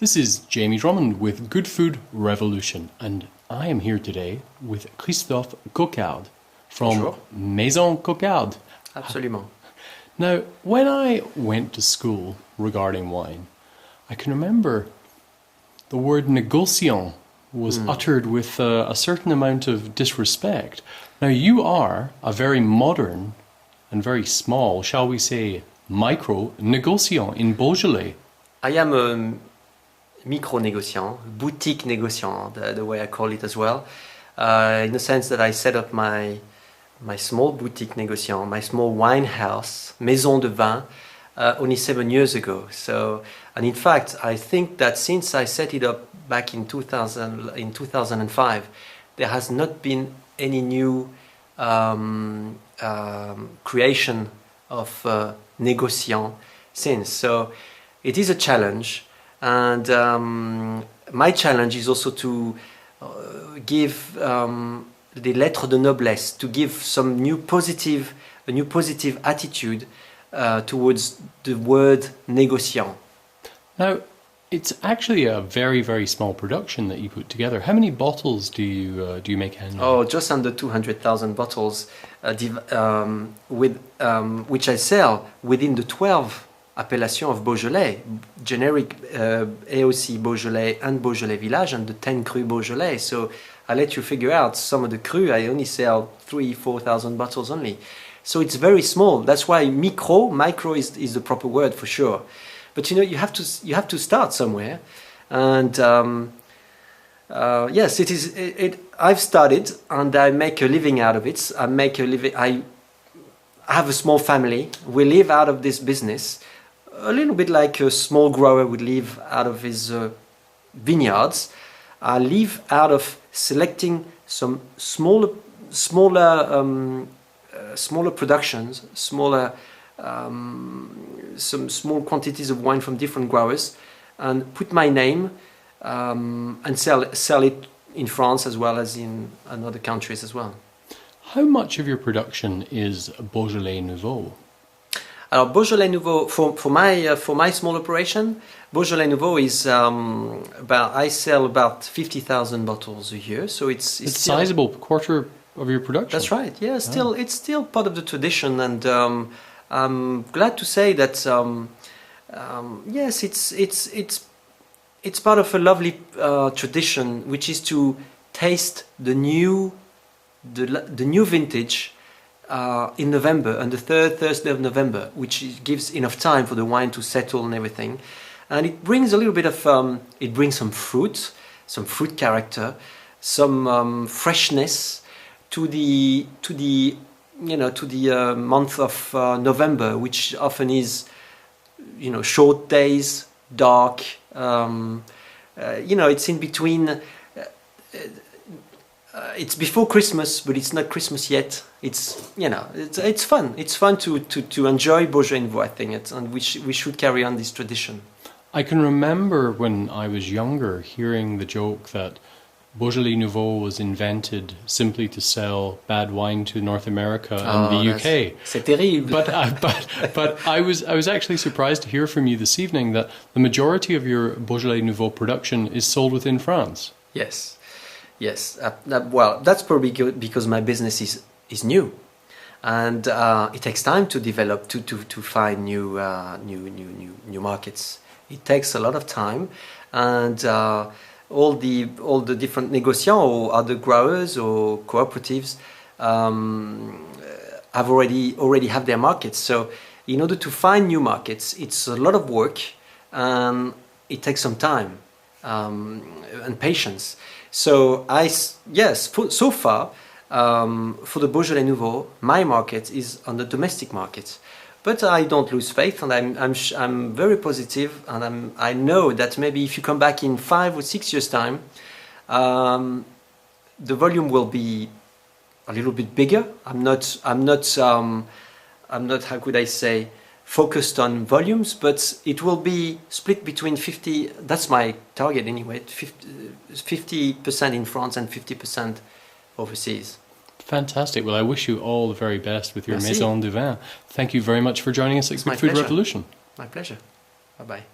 This is Jamie Drummond with Good Food Revolution, and I am here today with Christophe Coquard from Bonjour. Maison Coquard. Absolument. Now, when I went to school regarding wine, I can remember the word Negociant was uttered with a certain amount of disrespect. Now, you are a very modern and very small, shall we say, micro Negociant in Beaujolais. I am a micro-négociant, boutique négociant, the way I call it as well, in the sense that I set up my small boutique négociant, my small wine house, Maison de Vin, only 7 years ago. So, and in fact, I think that since I set it up back in 2005, there has not been any new creation of Negociant since. So it is a challenge, and my challenge is also to give the lettre de noblesse, to give some a new positive attitude towards the word négociant. Now, it's actually a very, very small production that you put together. How many bottles do you make annually? Oh, just under 200,000 bottles, which I sell within the 12 appellations of Beaujolais, generic AOC Beaujolais and Beaujolais Village, and the 10 Cru Beaujolais. So I let you figure out some of the Cru. I only sell 3,000-4,000 bottles only. So it's very small. That's why micro is the proper word for sure. But you know, you have to start somewhere, and yes, it is. I've started, and I make a living out of it. I have a small family. We live out of this business, a little bit like a small grower would live out of his vineyards. I live out of selecting some smaller productions, some small quantities of wine from different growers, and put my name and sell it in France as well as in other countries as well. How much of your production is Beaujolais Nouveau? Beaujolais Nouveau for my small operation, Beaujolais Nouveau is I sell about 50,000 bottles a year, so it's still sizable, quarter of your production. That's right. Yeah, it's still part of the tradition, and I'm glad to say that yes, it's part of a lovely tradition, which is to taste the new vintage in November, on the third Thursday of November, which gives enough time for the wine to settle and everything, and it brings a little bit of it brings some fruit character, some freshness to the month of November, which often is, short days, dark. It's in between. It's before Christmas, but it's not Christmas yet. It's fun. It's fun to enjoy Beaujolais Nouveau, I think, and we should carry on this tradition. I can remember when I was younger hearing the joke that Beaujolais Nouveau was invented simply to sell bad wine to North America and the UK. C'est terrible. But I was actually surprised to hear from you this evening that the majority of your Beaujolais Nouveau production is sold within France. Yes. Well, that's probably good because my business is new, and it takes time to develop to find new markets. It takes a lot of time, and all the different négociants or other growers or cooperatives have already have their markets. So in order to find new markets, it's a lot of work, and it takes some time and patience. So so far for the Beaujolais Nouveau, my market is on the domestic market. But I don't lose faith, and I'm very positive, and I know that maybe if you come back in 5 or 6 years' time, the volume will be a little bit bigger. I'm not how could I say, focused on volumes, but it will be split between 50. That's my target anyway. 50% in France and 50% overseas. Fantastic. Well, I wish you all the very best with your Merci. Maison de Vin. Thank you very much for joining us at Good Food Revolution. My pleasure. Bye-bye.